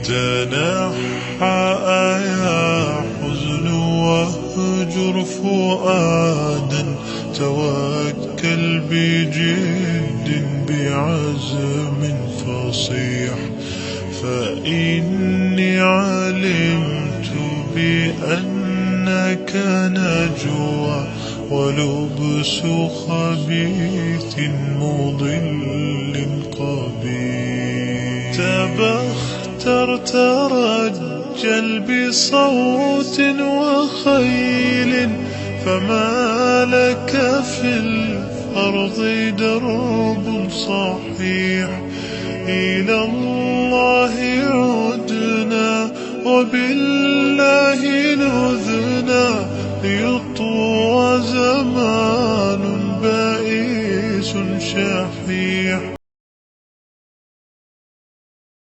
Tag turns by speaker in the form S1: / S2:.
S1: تنحى يا حزن واهجر فؤادا، توكل بجد بعزم فصيح، فإني علمت بأنك نجوى ولبس خبيث مضل قبيح. تبختر ترجل بصوت وخيل، فما لك في الأرض درب صحيح. إلى الله عدنا وبالله نذنا، ليطوى زمان بائس شحيح.